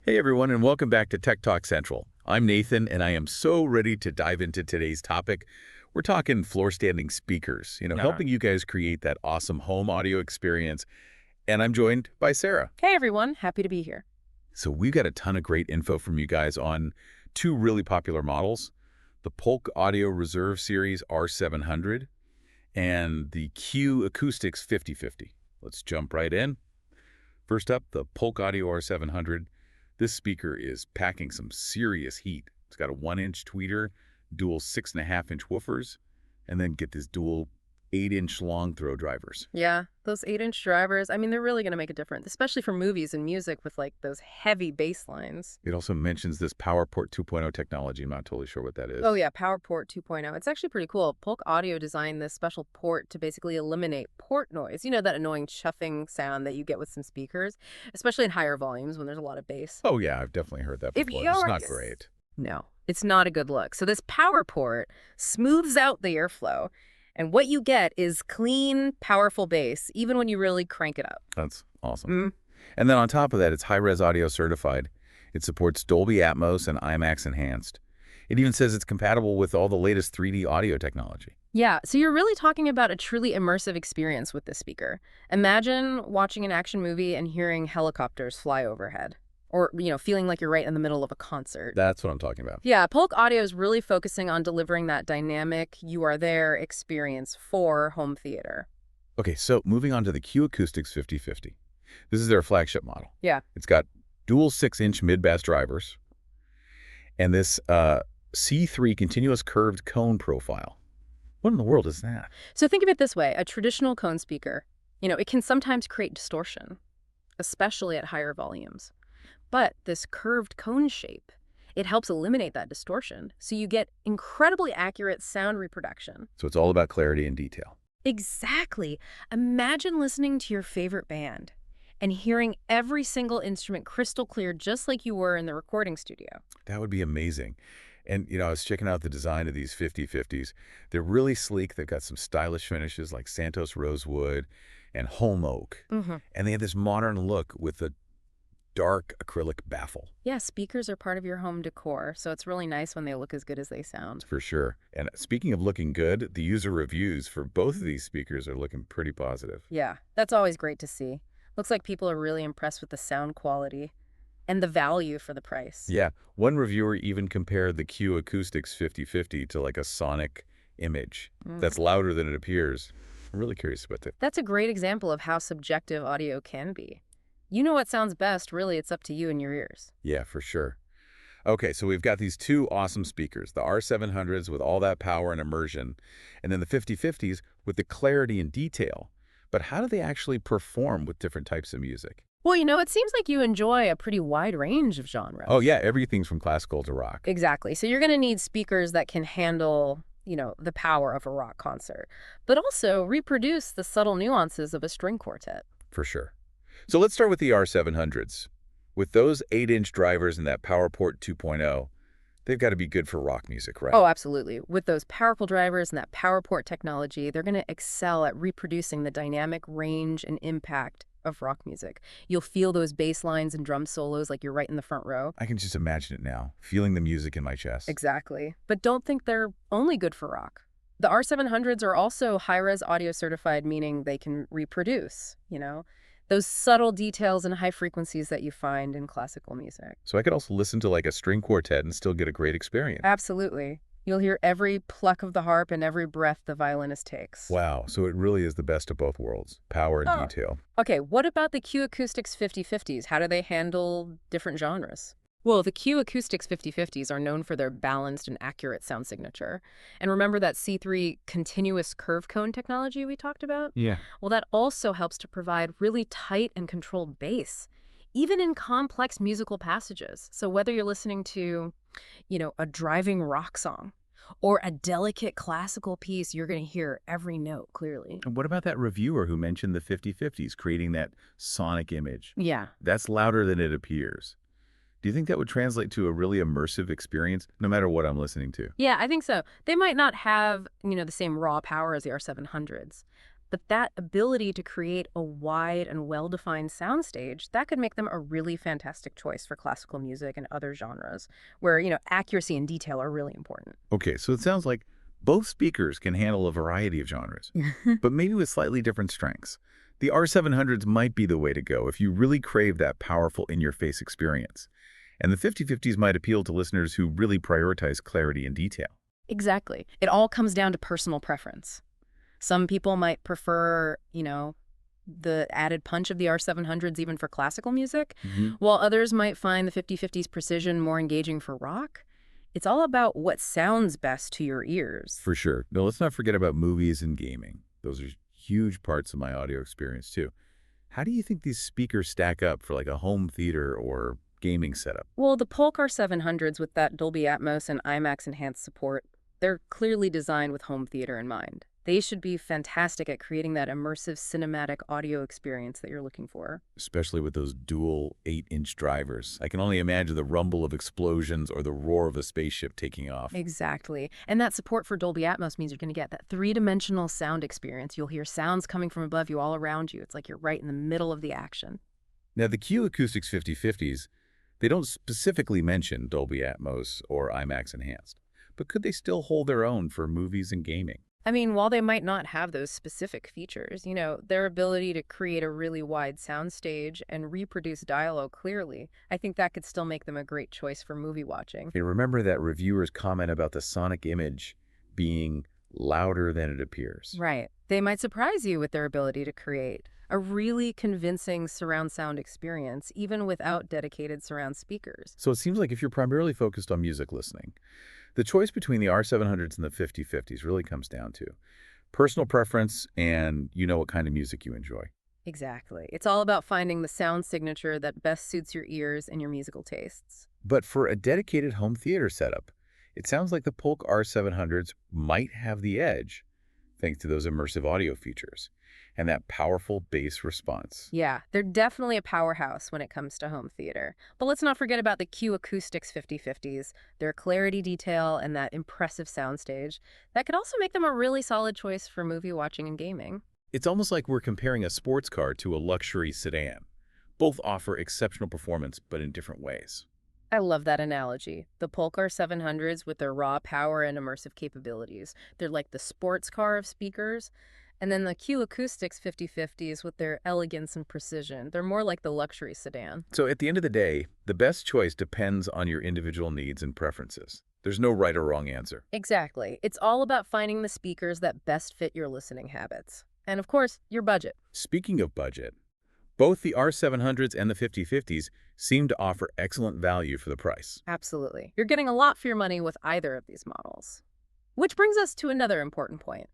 Hey everyone, and welcome back to Tech Talk Central. I'm Nathan, and I am so ready to dive into today's topic. We're talking floor-standing speakers, Uh, helping you guys create that awesome home audio experience. And I'm joined by Sarah. Hey everyone, happy to be here. So we've got a ton of great info from you guys on two really popular models, the Polk Audio Reserve Series R700 and the Q Acoustics 5050. Let's jump right in. First up, the Polk Audio R700. This speaker is packing some serious heat. It's got a 1-inch tweeter, dual 6.5-inch woofers, and then get this dual 8-inch long throw drivers. Yeah, those 8-inch drivers, they're really going to make a difference, especially for movies and music with like those heavy bass lines. It also mentions this PowerPort 2.0 technology. I'm not totally sure what that is. Oh yeah, PowerPort 2.0. It's actually pretty cool. Polk Audio designed this special port to basically eliminate port noise. You know, that annoying chuffing sound that you get with some speakers, especially in higher volumes when there's a lot of bass. Oh yeah, I've definitely heard that If before. you're It's not great. No, it's not a good look. So this power port smooths out the airflow, and what you get is clean, powerful bass, even when you really crank it up. That's awesome. Mm. And then on top of that, it's high-res audio certified. It supports Dolby Atmos and IMAX Enhanced. It even says it's compatible with all the latest 3D audio technology. Yeah, so you're really talking about a truly immersive experience with this speaker. Imagine watching an action movie and hearing helicopters fly overhead. Or, feeling like you're right in the middle of a concert. That's what I'm talking about. Yeah, Polk Audio is really focusing on delivering that dynamic, you are there experience for home theater. Okay, so moving on to the Q Acoustics 5050. This is their flagship model. Yeah. It's got dual 6-inch mid-bass drivers and this C3 continuous curved cone profile. What in the world is that? So think of it this way, a traditional cone speaker, it can sometimes create distortion, especially at higher volumes. But this curved cone shape, it helps eliminate that distortion, so you get incredibly accurate sound reproduction. So it's all about clarity and detail. Exactly. Imagine listening to your favorite band and hearing every single instrument crystal clear just like you were in the recording studio. That would be amazing. And, I was checking out the design of these 5050s. They're really sleek. They've got some stylish finishes like Santos Rosewood and Holm Oak. Mm-hmm. And they have this modern look with a dark acrylic baffle. Yeah, speakers are part of your home decor, so it's really nice when they look as good as they sound. For sure. And speaking of looking good, the user reviews for both of these speakers are looking pretty positive. Yeah, that's always great to see. Looks like people are really impressed with the sound quality and the value for the price. Yeah, one reviewer even compared the Q Acoustics 5050 to like a sonic image that's louder than it appears. I'm really curious about that. That's a great example of how subjective audio can be. You know what sounds best, really, it's up to you and your ears. Yeah, for sure. Okay, so we've got these two awesome speakers, the R700s with all that power and immersion, and then the 5050s with the clarity and detail. But how do they actually perform with different types of music? Well, it seems like you enjoy a pretty wide range of genres. Oh yeah, everything's from classical to rock. Exactly. So you're going to need speakers that can handle, the power of a rock concert, but also reproduce the subtle nuances of a string quartet. For sure. So let's start with the R700s. With those 8-inch drivers and that PowerPort 2.0, they've got to be good for rock music, right? Oh, absolutely. With those powerful drivers and that PowerPort technology, they're going to excel at reproducing the dynamic range and impact of rock music. You'll feel those bass lines and drum solos like you're right in the front row. I can just imagine it now, feeling the music in my chest. Exactly. But don't think they're only good for rock. The R700s are also high-res audio certified, meaning they can reproduce, those subtle details and high frequencies that you find in classical music. So I could also listen to like a string quartet and still get a great experience. Absolutely. You'll hear every pluck of the harp and every breath the violinist takes. Wow, so it really is the best of both worlds, power and detail. Okay, what about the Q Acoustics 5050s? How do they handle different genres? Well, the Q Acoustics 5050s are known for their balanced and accurate sound signature. And remember that C3 continuous curve cone technology we talked about? Yeah. Well, that also helps to provide really tight and controlled bass, even in complex musical passages. So whether you're listening to, a driving rock song or a delicate classical piece, you're going to hear every note clearly. And what about that reviewer who mentioned the 5050s, creating that sonic image? Yeah. That's louder than it appears. Do you think that would translate to a really immersive experience, no matter what I'm listening to? Yeah, I think so. They might not have, the same raw power as the R700s, But that ability to create a wide and well-defined soundstage, that could make them a really fantastic choice for classical music and other genres, where, accuracy and detail are really important. Okay, so it sounds like both speakers can handle a variety of genres, but maybe with slightly different strengths. The R700s might be the way to go if you really crave that powerful in-your-face experience. And the 5050s might appeal to listeners who really prioritize clarity and detail. Exactly. It all comes down to personal preference. Some people might prefer, the added punch of the R700s even for classical music, while others might find the 5050's precision more engaging for rock. It's all about what sounds best to your ears. For sure. Now, let's not forget about movies and gaming. Those are huge parts of my audio experience, too. How do you think these speakers stack up for like a home theater or gaming setup? Well, the Polk R700s with that Dolby Atmos and IMAX enhanced support, they're clearly designed with home theater in mind. They should be fantastic at creating that immersive cinematic audio experience that you're looking for. Especially with those dual 8-inch drivers. I can only imagine the rumble of explosions or the roar of a spaceship taking off. Exactly. And that support for Dolby Atmos means you're going to get that three-dimensional sound experience. You'll hear sounds coming from above you all around you. It's like you're right in the middle of the action. Now, the Q Acoustics 5050s, they don't specifically mention Dolby Atmos or IMAX Enhanced, but could they still hold their own for movies and gaming? I mean, while they might not have those specific features, their ability to create a really wide soundstage and reproduce dialogue clearly, I think that could still make them a great choice for movie watching. And remember that reviewers comment about the sonic image being louder than it appears. Right. They might surprise you with their ability to create a really convincing surround sound experience, even without dedicated surround speakers. So it seems like if you're primarily focused on music listening, the choice between the R700s and the 5050s really comes down to personal preference and what kind of music you enjoy. Exactly. It's all about finding the sound signature that best suits your ears and your musical tastes. But for a dedicated home theater setup, it sounds like the Polk R700s might have the edge, thanks to those immersive audio features and that powerful bass response. Yeah, they're definitely a powerhouse when it comes to home theater. But let's not forget about the Q Acoustics 5050s, their clarity detail and that impressive soundstage. That could also make them a really solid choice for movie watching and gaming. It's almost like we're comparing a sports car to a luxury sedan. Both offer exceptional performance, but in different ways. I love that analogy. The Polk R700s with their raw power and immersive capabilities. They're like the sports car of speakers. And then the Q Acoustics 5050s with their elegance and precision. They're more like the luxury sedan. So at the end of the day, the best choice depends on your individual needs and preferences. There's no right or wrong answer. Exactly. It's all about finding the speakers that best fit your listening habits. And of course, your budget. Speaking of budget, both the R700s and the 5050s seem to offer excellent value for the price. Absolutely. You're getting a lot for your money with either of these models. Which brings us to another important point.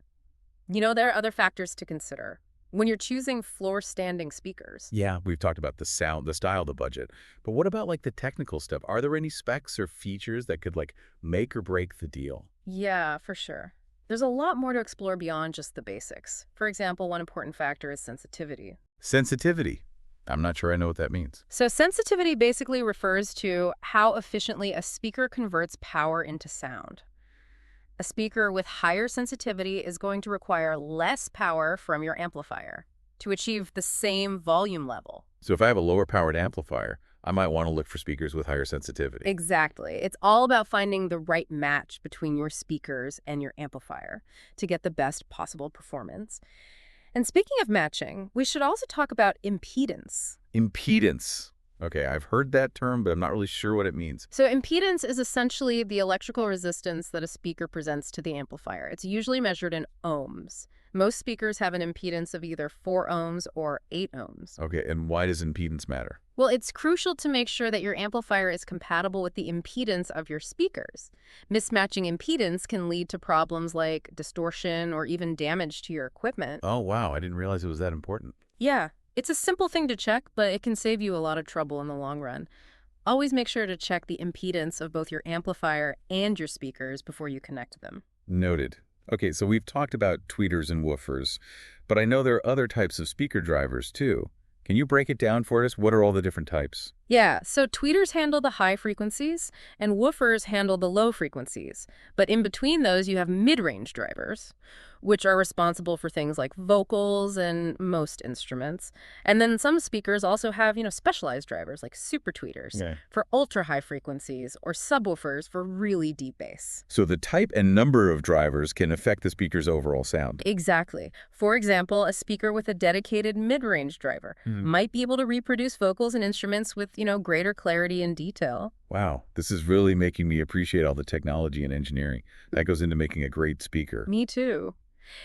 There are other factors to consider when you're choosing floor-standing speakers. Yeah, we've talked about the sound, the style, the budget. But what about like the technical stuff? Are there any specs or features that could like make or break the deal? Yeah, for sure. There's a lot more to explore beyond just the basics. For example, one important factor is sensitivity. Sensitivity. I'm not sure I know what that means. So sensitivity basically refers to how efficiently a speaker converts power into sound. A speaker with higher sensitivity is going to require less power from your amplifier to achieve the same volume level. So if I have a lower powered amplifier, I might want to look for speakers with higher sensitivity. Exactly. It's all about finding the right match between your speakers and your amplifier to get the best possible performance. And speaking of matching, we should also talk about impedance. Impedance. Okay, I've heard that term, but I'm not really sure what it means. So impedance is essentially the electrical resistance that a speaker presents to the amplifier. It's usually measured in ohms. Most speakers have an impedance of either 4 ohms or 8 ohms. Okay, and why does impedance matter? Well, it's crucial to make sure that your amplifier is compatible with the impedance of your speakers. Mismatching impedance can lead to problems like distortion or even damage to your equipment. Oh, wow, I didn't realize it was that important. Yeah. It's a simple thing to check, but it can save you a lot of trouble in the long run. Always make sure to check the impedance of both your amplifier and your speakers before you connect them. Noted. Okay, so we've talked about tweeters and woofers, but I know there are other types of speaker drivers too. Can you break it down for us? What are all the different types? Yeah, so tweeters handle the high frequencies and woofers handle the low frequencies. But in between those, you have mid-range drivers, which are responsible for things like vocals and most instruments. And then some speakers also have, specialized drivers like super tweeters Okay. for ultra high frequencies or subwoofers for really deep bass. So the type and number of drivers can affect the speaker's overall sound. Exactly. For example, a speaker with a dedicated mid-range driver Mhm. might be able to reproduce vocals and instruments with, greater clarity and detail. Wow, this is really making me appreciate all the technology and engineering that goes into making a great speaker. Me too.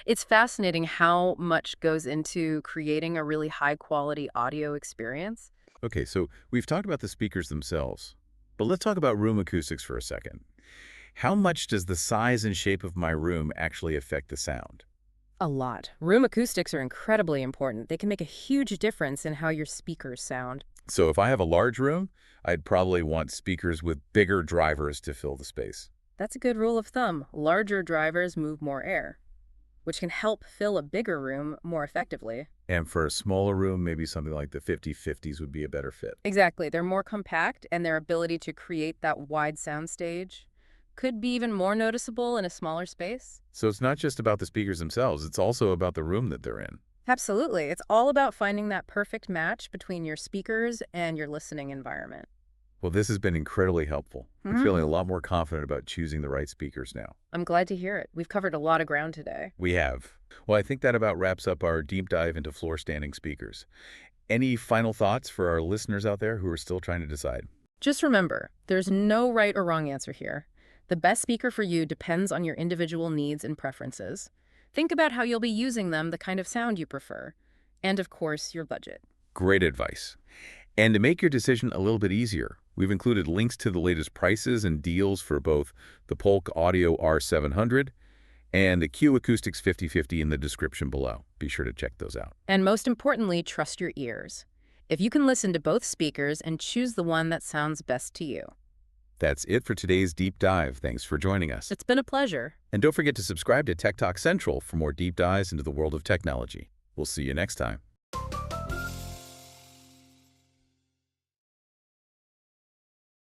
It's fascinating how much goes into creating a really high-quality audio experience. Okay, so we've talked about the speakers themselves, but let's talk about room acoustics for a second. How much does the size and shape of my room actually affect the sound? A lot. Room acoustics are incredibly important. They can make a huge difference in how your speakers sound. So if I have a large room, I'd probably want speakers with bigger drivers to fill the space. That's a good rule of thumb. Larger drivers move more air, which can help fill a bigger room more effectively. And for a smaller room, maybe something like the 50/50s would be a better fit. Exactly. They're more compact, and their ability to create that wide soundstage could be even more noticeable in a smaller space. So it's not just about the speakers themselves, it's also about the room that they're in. Absolutely. It's all about finding that perfect match between your speakers and your listening environment. Well, this has been incredibly helpful. I'm Mhm. feeling a lot more confident about choosing the right speakers now. I'm glad to hear it. We've covered a lot of ground today. We have. Well, I think that about wraps up our deep dive into floor standing speakers. Any final thoughts for our listeners out there who are still trying to decide? Just remember, there's no right or wrong answer here. The best speaker for you depends on your individual needs and preferences. Think about how you'll be using them, the kind of sound you prefer, and of course, your budget. Great advice. And to make your decision a little bit easier, we've included links to the latest prices and deals for both the Polk Audio R700 and the Q Acoustics 5050 in the description below. Be sure to check those out. And most importantly, trust your ears. If you can listen to both speakers and choose the one that sounds best to you. That's it for today's deep dive. Thanks for joining us. It's been a pleasure. And don't forget to subscribe to Tech Talk Central for more deep dives into the world of technology. We'll see you next time.